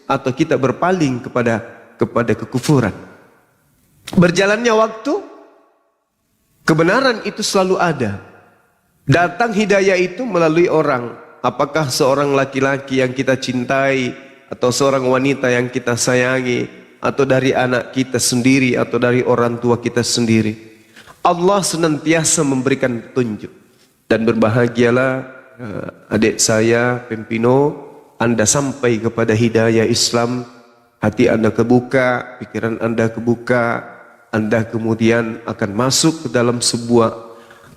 atau kita berpaling kepada kekufuran. Berjalannya waktu, kebenaran itu selalu ada. Datang hidayah itu melalui orang. Apakah seorang laki-laki yang kita cintai, atau seorang wanita yang kita sayangi, atau dari anak kita sendiri, atau dari orang tua kita sendiri. Allah senantiasa memberikan petunjuk. Dan berbahagialah adik saya, Pempino, Anda sampai kepada hidayah Islam, hati Anda kebuka, pikiran Anda kebuka, Anda kemudian akan masuk ke dalam sebuah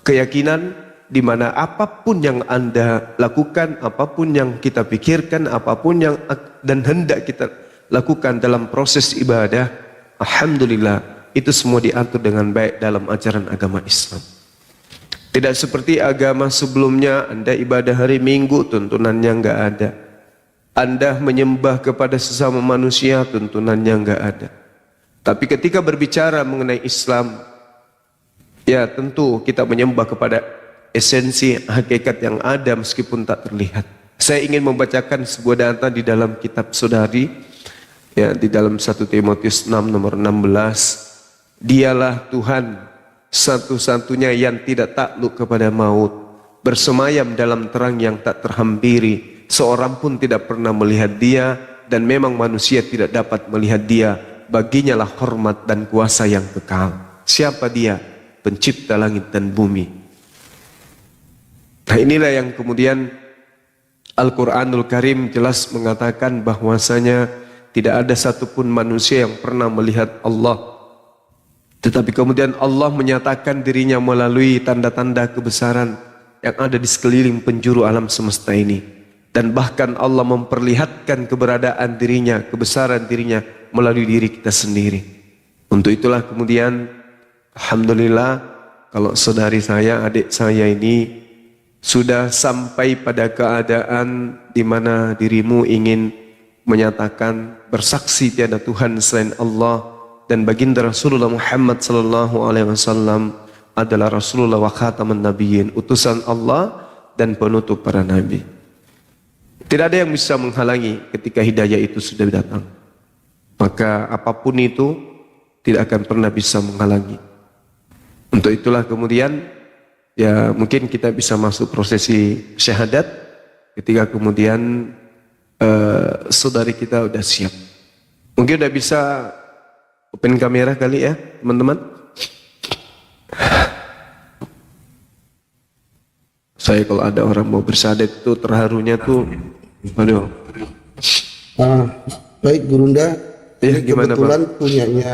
keyakinan di mana apapun yang Anda lakukan, apapun yang kita pikirkan, apapun yang dan hendak kita lakukan dalam proses ibadah, alhamdulillah, itu semua diatur dengan baik dalam ajaran agama Islam. Tidak seperti agama sebelumnya, Anda ibadah hari Minggu, tuntunannya enggak ada. Anda menyembah kepada sesama manusia, tuntunannya enggak ada. Tapi ketika berbicara mengenai Islam, ya tentu kita menyembah kepada esensi hakikat yang ada meskipun tak terlihat. Saya ingin membacakan sebuah data di dalam kitab saudari, ya, di dalam 1 Timotius 6 nomor 16. Dialah Tuhan satu-satunya yang tidak takluk kepada maut, bersemayam dalam terang yang tak terhampiri, seorang pun tidak pernah melihat dia, dan memang manusia tidak dapat melihat dia. Baginya lah hormat dan kuasa yang kekal. Siapa dia? Pencipta langit dan bumi. Nah, inilah yang kemudian Al-Quranul Karim jelas mengatakan bahwasanya tidak ada satupun manusia yang pernah melihat Allah. Tetapi kemudian Allah menyatakan dirinya melalui tanda-tanda kebesaran yang ada di sekeliling penjuru alam semesta ini. Dan bahkan Allah memperlihatkan keberadaan dirinya, kebesaran dirinya melalui diri kita sendiri. Untuk itulah kemudian alhamdulillah kalau saudari saya, adik saya ini sudah sampai pada keadaan di mana dirimu ingin menyatakan bersaksi tiada Tuhan selain Allah, dan baginda Rasulullah Muhammad sallallahu alaihi wasallam adalah Rasulullah wa khataman nabiyyin, utusan Allah dan penutup para nabi. Tidak ada yang bisa menghalangi ketika hidayah itu sudah datang. Maka apapun itu tidak akan pernah bisa menghalangi. Untuk itulah kemudian ya mungkin kita bisa masuk prosesi syahadat ketika kemudian saudari kita udah siap. Mungkin udah bisa open kamera kali ya teman-teman. Saya kalau ada orang mau bersyahadat itu terharunya tuh, aduh. Baik Gurunda, ya, gimana, kebetulan Pak? punyanya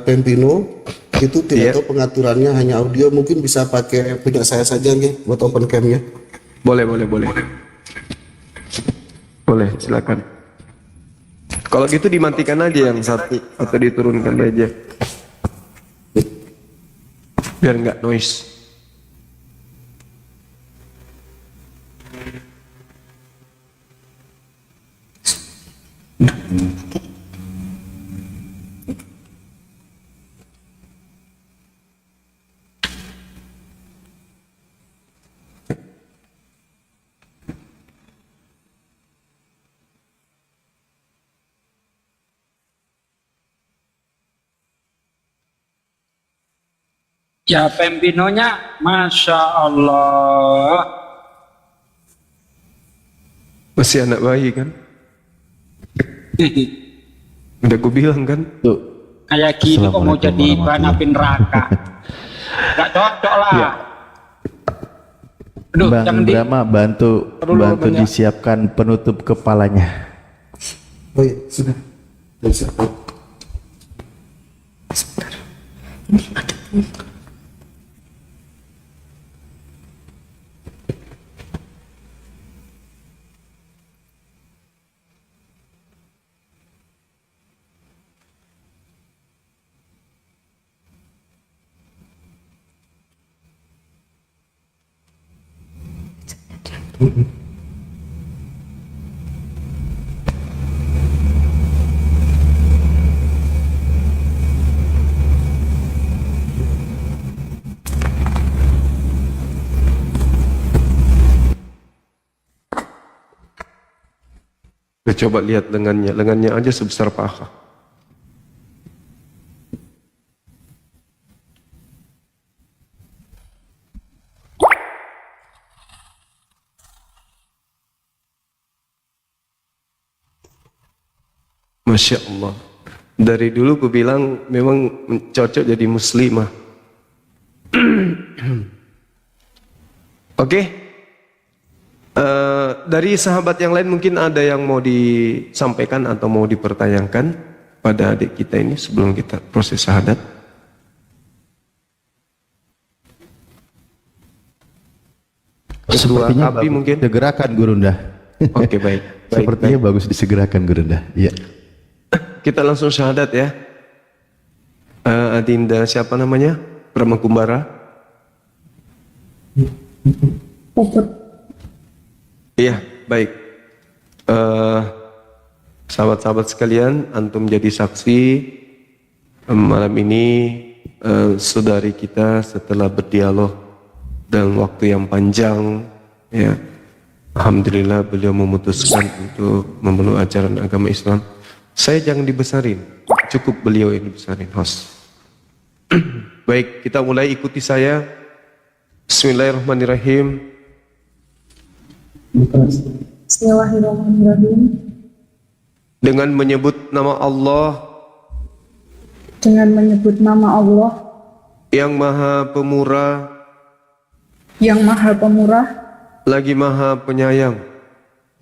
Pempino itu tidak tahu pengaturannya hanya audio, mungkin bisa pakai punya saya saja nih buat open camnya. Boleh. Boleh, silakan. Kalau gitu dimatikan aja yang satu atau diturunkan aja. Biar nggak noise. Ya Pempinonya, Masya Allah. Masih anak bayi kan? Udah gue bilang kan? Tuh. Kayak gini kok mau jadi bahan api neraka. Gak cocok lah. Ya. Aduh, Bang Brahma bantu disiapkan penutup kepalanya. Oh iya, sudah. Bisa. Sebentar. Ini ada Coba lihat lengannya aja sebesar paha. Masya Allah. Dari dulu aku bilang memang cocok jadi muslimah. Oke. Dari sahabat yang lain mungkin ada yang mau disampaikan atau mau dipertanyakan pada adik kita ini sebelum kita proses syahadat. Sepertinya Api bagus mungkin. disegerakan Gurunda. Oke, baik. Sepertinya bagus disegerakan Gurunda. Iya. Kita langsung syahadat ya. Adinda siapa namanya? Brahmakumbara. Iya, baik. Sahabat-sahabat sekalian, antum jadi saksi malam ini saudari kita setelah berdialog dalam waktu yang panjang, ya, alhamdulillah beliau memutuskan untuk memeluk ajaran agama Islam. Saya jangan dibesarin, cukup beliau yang dibesarin, host. Baik, kita mulai, ikuti saya. Bismillahirrahmanirrahim. Bismillahirrahmanirrahim. Dengan menyebut nama Allah Dengan menyebut nama Allah yang Maha Pemurah, yang Maha Pemurah, lagi Maha Penyayang.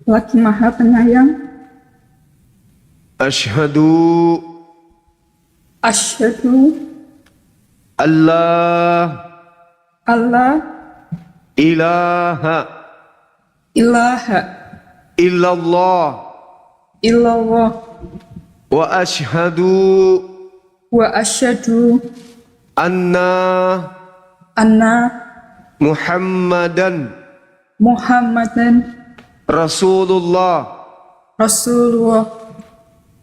lagi Maha Penyayang. Asyhadu Asyhadu Allah alla ilaha ilaha illallah illallah wa asyhadu wa asyhadu anna anna Muhammadan Muhammadan Rasulullah. Rasulullah.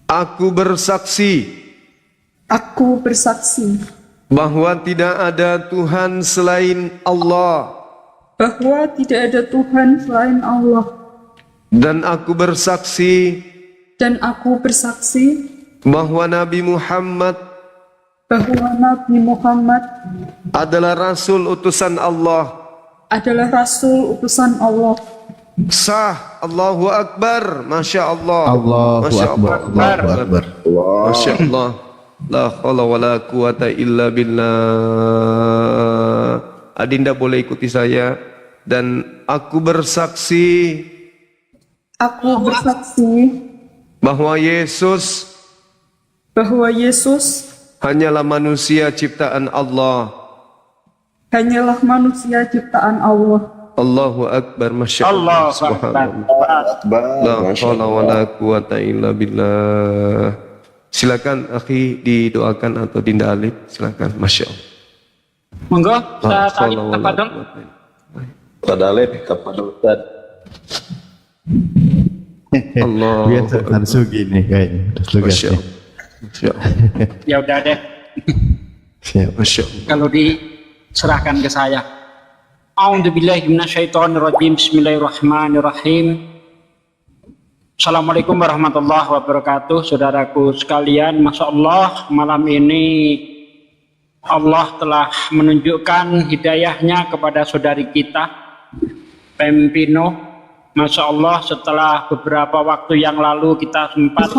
Aku bersaksi Aku bersaksi bahwa tidak ada Tuhan selain Allah, bahwa tidak ada Tuhan selain Allah, dan aku bersaksi dan aku bersaksi bahwa Nabi Muhammad bahwa Nabi Muhammad adalah Rasul utusan Allah. adalah Rasul utusan Allah. Sah. Allahu Akbar. Masya Allah. Allahu Masya Akbar. Allahu Akbar. Masya Allah. La khawla wa la quwata illa billah. Adinda boleh ikuti saya. Dan aku bersaksi Aku bersaksi bahwa Yesus hanyalah manusia ciptaan Allah. hanyalah manusia ciptaan Allah. Allahu Akbar. Masya Allah. Subhanallah. La hawla wa la quwata illa billah. Silakan akhi didoakan atau Dinda Alif, silakan. Masya Allah. Monggo, La saya hawla wa la tafadhol. quwata. Ustaz Alif, kepada Ustaz. Allah. Biasa langsung gini kayaknya. Masya Allah. Masya Allah. Ya udah deh, Siap. Masya Allah. kalau diserahkan ke saya. A'udzubillahi minasyaitonirrajim. Bismillahirrahmanirrahim. Assalamualaikum warahmatullahi wabarakatuh. Saudaraku sekalian, Masya Allah, malam ini Allah telah menunjukkan hidayahnya kepada saudari kita Pempino. Masya Allah, setelah beberapa waktu yang lalu kita sempat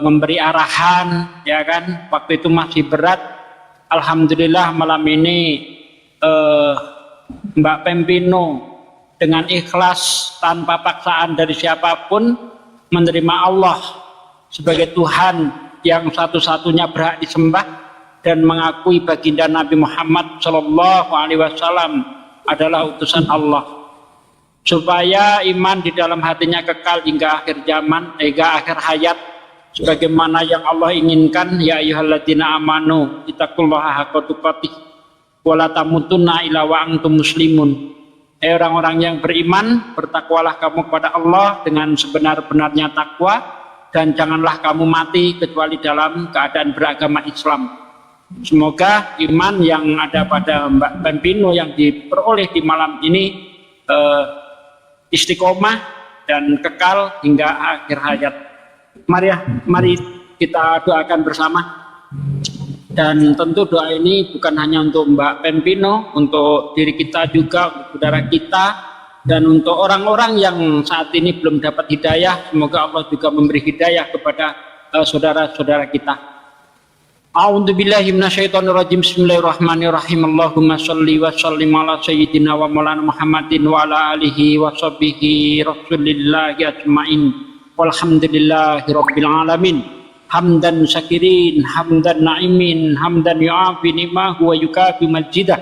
memberi arahan, ya kan, waktu itu masih berat. Alhamdulillah malam ini Mbak Pempino dengan ikhlas tanpa paksaan dari siapapun menerima Allah sebagai Tuhan yang satu-satunya berhak disembah dan mengakui baginda Nabi Muhammad SAW adalah utusan Allah, supaya iman di dalam hatinya kekal hingga akhir zaman, hingga akhir hayat, sebagaimana yang Allah inginkan. Ya ayyuhalladzina amanu ittaqullaha haqqa tuqatih wa la tamutunna illa wa antum muslimun. Hai orang-orang yang beriman, bertakwalah kamu kepada Allah dengan sebenar-benarnya takwa, dan janganlah kamu mati kecuali dalam keadaan beragama Islam. Semoga iman yang ada pada Mbak Pempino yang diperoleh di malam ini istiqomah dan kekal hingga akhir hayat. Mari kita doakan bersama. Dan tentu doa ini bukan hanya untuk Mbak Pempino, untuk diri kita juga, untuk saudara kita, dan untuk orang-orang yang saat ini belum dapat hidayah. Semoga Allah juga memberi hidayah kepada saudara-saudara kita. A'udzubillahi minasyaitonirrajim. Bismillahirrahmanirrahim. Allahumma shalli wa sallim ala sayyidina wa maulana Muhammadin wa ala alihi wa sahbihi rasulillahi ajmain. Walhamdulillahi rabbil alamin. Hamdan syakirin, hamdan na'imin, hamdan yu'afi ni'mahu wa yukafi majidah.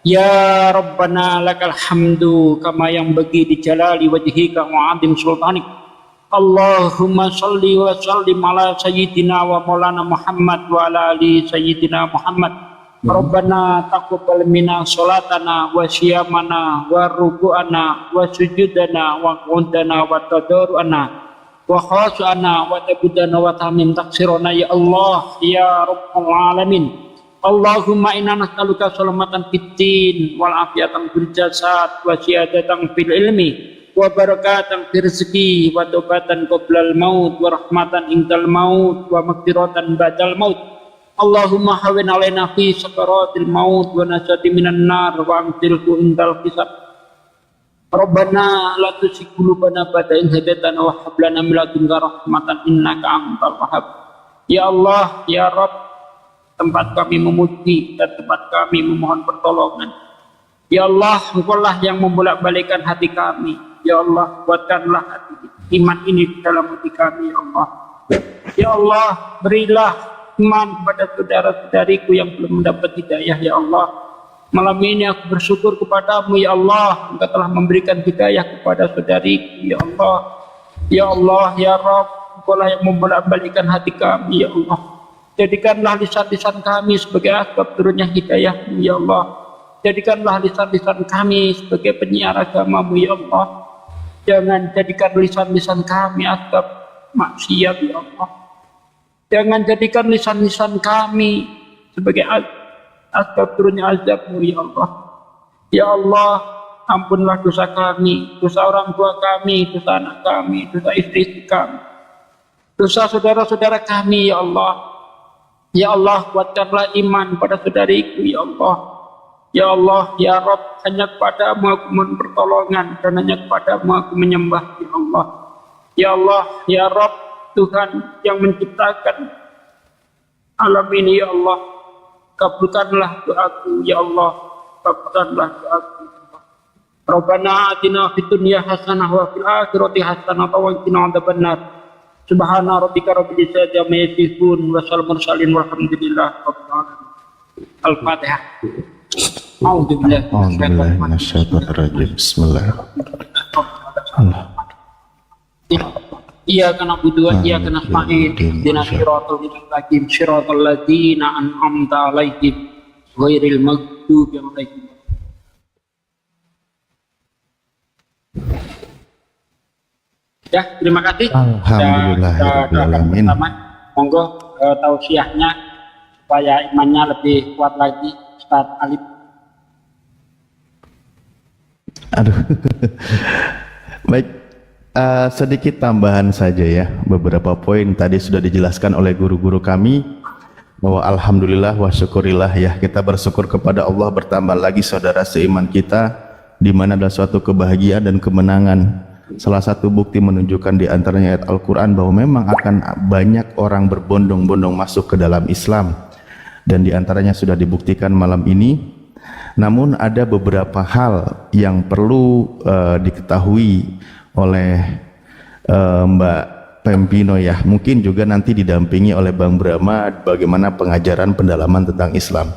Ya Rabbana lakal hamdu kama yang bagi di jalali wajhika wa adim sultanik. Allahumma salli wa sallim ala sayyidina wa maulana Muhammad wa ala ali sayyidina Muhammad. Rabbana taqabbal minna salatana wa siyamana wa ruku'ana wa sujudana wa qudana wa tadarru'ana wa khasana wa tabudana wa tamim taksirona ya Allah ya Rabbal alamin. Allahumma inna nas'aluka salamatan fid din wal afiyatan fil jasad wa siyadatan fil ilmi wa barakatan fil rizqi wa taubatan qoblal maut wa rahmatan indal maut wa maghfiratan ba'dal maut. Allahumma hawin alaina fi sakaratil maut wa najati minan nar wa amtilku indal hisab. Rabbana la tuzigh qulubana ba'da idh hadaytana wa hab lana min ladunka rahmatan innaka antal wahhab. Ya Allah, ya Rabb, tempat kami memuji dan tempat kami memohon pertolongan. Ya Allah, Engkaulah yang membolak-balikkan hati kami. Ya Allah, buatkanlah hati iman ini di dalam hati kami, ya Allah. Ya Allah, berilah iman kepada saudara-saudariku yang belum mendapat hidayah, ya Allah. Malam ini aku bersyukur kepadamu, ya Allah. Engkau telah memberikan hidayah kepada saudariku, ya Allah. Ya Allah, ya Rabb, Engkaulah yang membolak-balikkan hati kami, ya Allah. Jadikanlah lisan-lisan kami sebagai asbab turunnya hidayah-Mu, ya Allah. Jadikanlah lisan-lisan kami sebagai penyiar agama-Mu, ya Allah. Jangan jadikan lisan-lisan kami asbab maksiat, ya Allah. Jangan jadikan lisan-lisan kami sebagai asbab turunnya azab-Mu, ya Allah. Ya Allah, ampunlah dosa kami, dosa orang tua kami, dosa anak kami, dosa istri kami, dosa saudara-saudara kami, ya Allah. Ya Allah, kuatkanlah iman pada saudariku, ya Allah. Ya Allah, ya Rabb, hanya kepadamu aku mohon pertolongan dan hanya kepadamu aku menyembah, ya Allah. Ya Allah, ya Rabb, Tuhan yang menciptakan alam ini, ya Allah. Kabulkanlah doaku, ya Allah. Kabulkanlah doaku, ya Allah. Rabbana atina fid dunya hasanah wa fil akhirati hasanah wa qina adzabannar. Subhana rabbika rabbil izzati amma yasifun wa salamun mursalin walhamdulillahi rabbil alamin. Al-Fatihah. A'udzubillahi minasyaitonirrajim. Bismillahirrahmanirrahim. Iyyaka na'budu wa iyyaka nasta'in. Ihdinas siratal mustaqim. Siratal ladzina an'amta 'alaihim ghairil maghdubi 'alaihim. Ya, terima kasih. Alhamdulillahirrahmanirrahim. Monggo tausiahnya supaya imannya lebih kuat lagi, Ustaz Alif. Aduh. Baik, sedikit tambahan saja ya. Beberapa poin tadi sudah dijelaskan oleh guru-guru kami bahwa alhamdulillah wa syukurillah ya, kita bersyukur kepada Allah bertambah lagi saudara seiman kita, di mana adalah suatu kebahagiaan dan kemenangan. Salah satu bukti menunjukkan di antaranya ayat Al-Quran bahwa memang akan banyak orang berbondong-bondong masuk ke dalam Islam, dan di antaranya sudah dibuktikan malam ini. Namun ada beberapa hal yang perlu diketahui oleh Mbak Pempino ya, mungkin juga nanti didampingi oleh Bang Brahma bagaimana pengajaran pendalaman tentang Islam.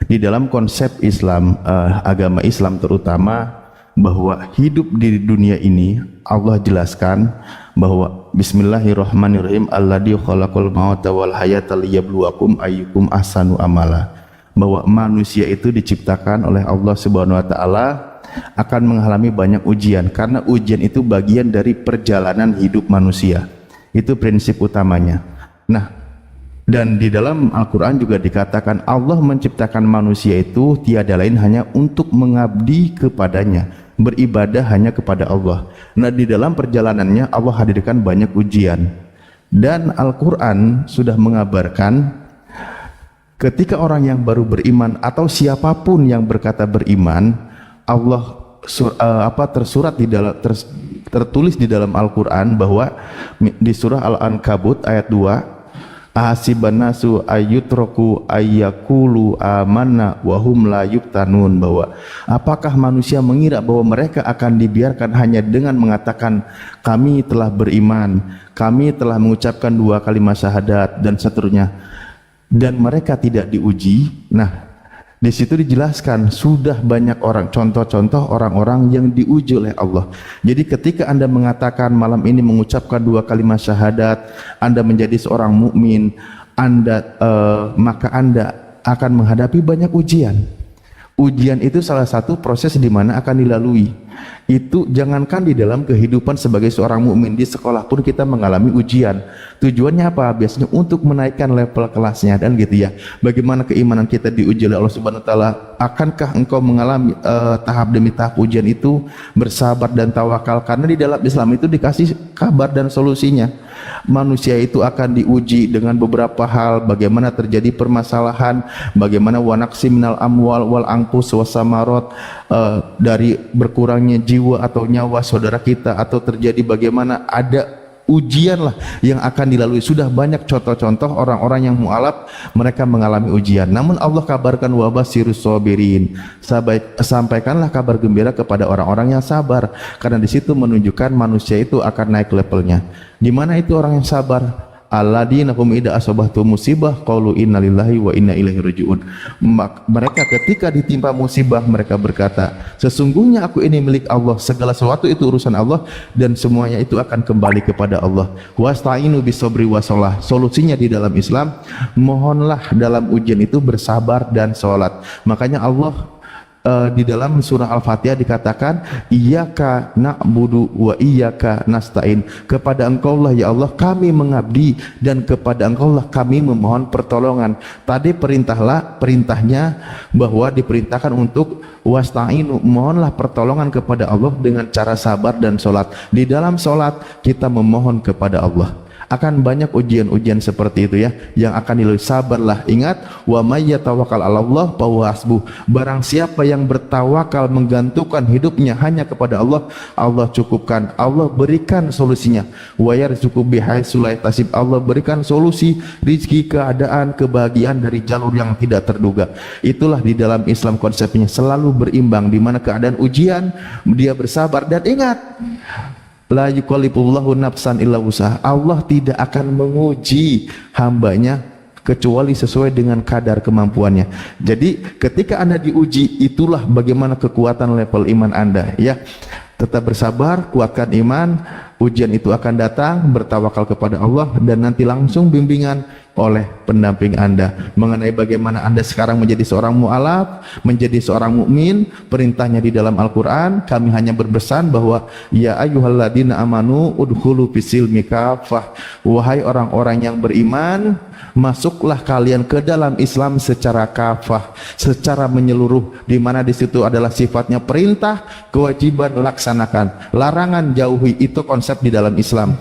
Di dalam konsep Islam, agama Islam terutama, bahwa hidup di dunia ini Allah jelaskan bahwa Bismillahirrahmanirrahim, alladzi khalaqal mauta wal hayata liyabluwakum ayyukum ahsanu amala, bahwa manusia itu diciptakan oleh Allah Subhanahu wa taala akan mengalami banyak ujian, karena ujian itu bagian dari perjalanan hidup manusia. Itu prinsip utamanya. Nah, dan di dalam Al-Quran juga dikatakan Allah menciptakan manusia itu tiada lain hanya untuk mengabdi kepadanya, beribadah hanya kepada Allah. Nah, di dalam perjalanannya Allah hadirkan banyak ujian, dan Al-Quran sudah mengabarkan ketika orang yang baru beriman atau siapapun yang berkata beriman, Allah tersurat di dalam tertulis di dalam Al-Quran bahwa di surah Al-Ankabut ayat 2, ahasiban nasu ayyutraku ayyakulu amanna wahum la yuftanun, bahwa apakah manusia mengira bahwa mereka akan dibiarkan hanya dengan mengatakan kami telah beriman, kami telah mengucapkan 2 kalimat syahadat dan seterusnya, dan mereka tidak diuji. Nah, di situ dijelaskan sudah banyak orang, contoh-contoh orang-orang yang diuji oleh Allah. Jadi ketika Anda mengatakan malam ini mengucapkan 2 kalimat syahadat, Anda menjadi seorang mukmin, maka Anda akan menghadapi banyak ujian. Ujian itu salah satu proses di mana akan dilalui. Itu jangankan di dalam kehidupan sebagai seorang mukmin, di sekolah pun kita mengalami ujian. Tujuannya apa? Biasanya untuk menaikkan level kelasnya, dan gitu ya. Bagaimana keimanan kita diuji oleh Allah Subhanahu wa taala? Akankah engkau mengalami tahap demi tahap ujian itu, bersabar dan tawakal? Karena di dalam Islam itu dikasih kabar dan solusinya. Manusia itu akan diuji dengan beberapa hal, bagaimana terjadi permasalahan, bagaimana wanaksi minal amwal wal angpus wasamarot, dari berkurangnya jiwa atau nyawa saudara kita, atau terjadi bagaimana ada ujian lah yang akan dilalui. Sudah banyak contoh-contoh orang-orang yang mu'alaf, mereka mengalami ujian. Namun Allah kabarkan wabasirus sabirin, sampaikanlah kabar gembira kepada orang-orang yang sabar, karena di situ menunjukkan manusia itu akan naik levelnya. Di mana itu orang yang sabar? Alladzina hum idza asabatu musibah qalu innalillahi wa inna ilaihi rajiun. Mereka ketika ditimpa musibah mereka berkata, sesungguhnya aku ini milik Allah, segala sesuatu itu urusan Allah dan semuanya itu akan kembali kepada Allah. Wasta'inu bisabri wasolah. Solusinya di dalam Islam, mohonlah dalam ujian itu bersabar dan sholat. Makanya Allah di dalam surah Al-Fatihah dikatakan iyyaka na'budu wa iyyaka nasta'in, kepada engkau lah ya Allah kami mengabdi dan kepada engkau lah kami memohon pertolongan. Tadi perintahnya bahwa diperintahkan untuk wasta'inu, mohonlah pertolongan kepada Allah dengan cara sabar dan sholat. Di dalam sholat kita memohon kepada Allah. Akan banyak ujian-ujian seperti itu ya, yang akan dilalui. Sabarlah. Ingat, wa may yatawakkal 'alallah fa huwa hasbuh. Barang siapa yang bertawakal, menggantungkan hidupnya hanya kepada Allah, Allah cukupkan, Allah berikan solusinya. Wa yarzuqu bihaitsu la yahtasib. Allah berikan solusi rezeki, keadaan, kebahagiaan dari jalur yang tidak terduga. Itulah di dalam Islam konsepnya, selalu berimbang, di mana keadaan ujian dia bersabar. Dan ingat, la yukallifullahu nafsan illa wus'aha. Allah tidak akan menguji hambanya kecuali sesuai dengan kadar kemampuannya. Jadi ketika Anda diuji, itulah bagaimana kekuatan level iman Anda ya. Tetap bersabar, kuatkan iman, ujian itu akan datang, bertawakal kepada Allah, dan nanti langsung bimbingan oleh pendamping Anda mengenai bagaimana Anda sekarang menjadi seorang mu'alaf, menjadi seorang mukmin. Perintahnya di dalam Al-Quran, kami hanya berpesan bahwa ya ayyuhalladzina amanu udkhulu fisilmi kafah, wahai orang-orang yang beriman, masuklah kalian ke dalam Islam secara kafah, secara menyeluruh, di mana di situ adalah sifatnya perintah, kewajiban laksanakan, larangan jauhi. Itu konsep di dalam Islam.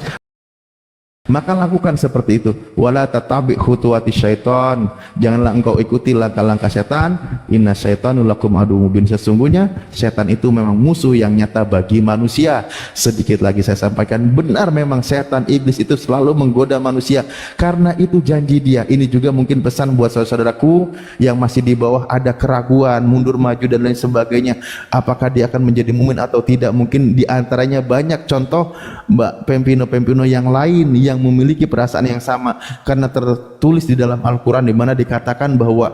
Maka lakukan seperti itu. Wala tatabi khutuwati syaitan, janganlah engkau ikuti langkah-langkah setan. Inna syaitanu lakum adu mubin. Sesungguhnya setan itu memang musuh yang nyata bagi manusia. Sedikit lagi saya sampaikan, benar memang setan, iblis itu selalu menggoda manusia, karena itu janji dia. Ini juga mungkin pesan buat saudara-saudaraku yang masih di bawah, ada keraguan, mundur maju dan lain sebagainya, apakah dia akan menjadi mukmin atau tidak. Mungkin diantaranya banyak contoh Mbak Pempino yang lain yang memiliki perasaan yang sama, karena tertulis di dalam Al-Quran di mana dikatakan bahwa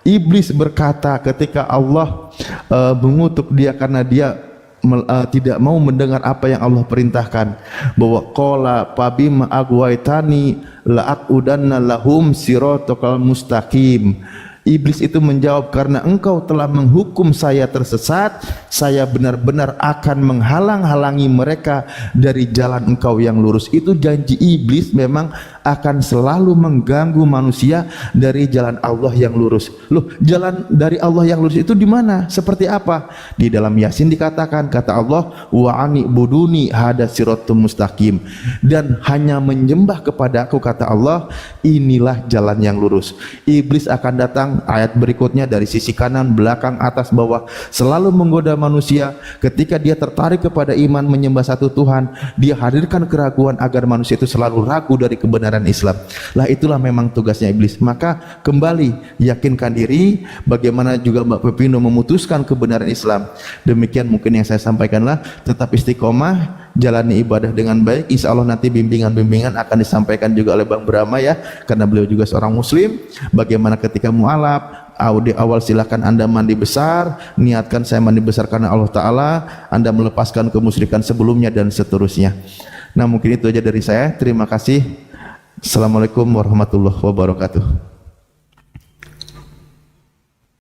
iblis berkata ketika Allah mengutuk dia karena dia tidak mau mendengar apa yang Allah perintahkan, bahwa qala fabima agwaitani la'aqudanna lahum siratal mustaqim. Iblis itu menjawab, karena engkau telah menghukum saya tersesat, saya benar-benar akan menghalang-halangi mereka dari jalan engkau yang lurus. Itu janji iblis, memang akan selalu mengganggu manusia dari jalan Allah yang lurus. Loh, jalan dari Allah yang lurus itu di mana? Seperti apa? Di dalam Yasin dikatakan, kata Allah, wa ani buduni hada siratum mustaqim, dan hanya menyembah kepada aku, kata Allah, inilah jalan yang lurus. Iblis akan datang, ayat berikutnya, dari sisi kanan, belakang, atas, bawah, selalu menggoda manusia. Ketika dia tertarik kepada iman menyembah satu Tuhan, dia hadirkan keraguan agar manusia itu selalu ragu dari kebenaran Islam. Lah itulah memang tugasnya iblis. Maka kembali yakinkan diri, bagaimana juga Mbak Pepino memutuskan kebenaran Islam. Demikian mungkin yang saya sampaikanlah. Tetap istiqomah, jalani ibadah dengan baik. Insya Allah nanti bimbingan-bimbingan akan disampaikan juga oleh Bang Brahma ya, karena beliau juga seorang muslim. Bagaimana ketika mu'alaf, di awal silakan Anda mandi besar, niatkan saya mandi besar karena Allah Ta'ala, Anda melepaskan kemusyrikan sebelumnya dan seterusnya. Nah mungkin itu aja dari saya. Terima kasih. Assalamualaikum warahmatullahi wabarakatuh.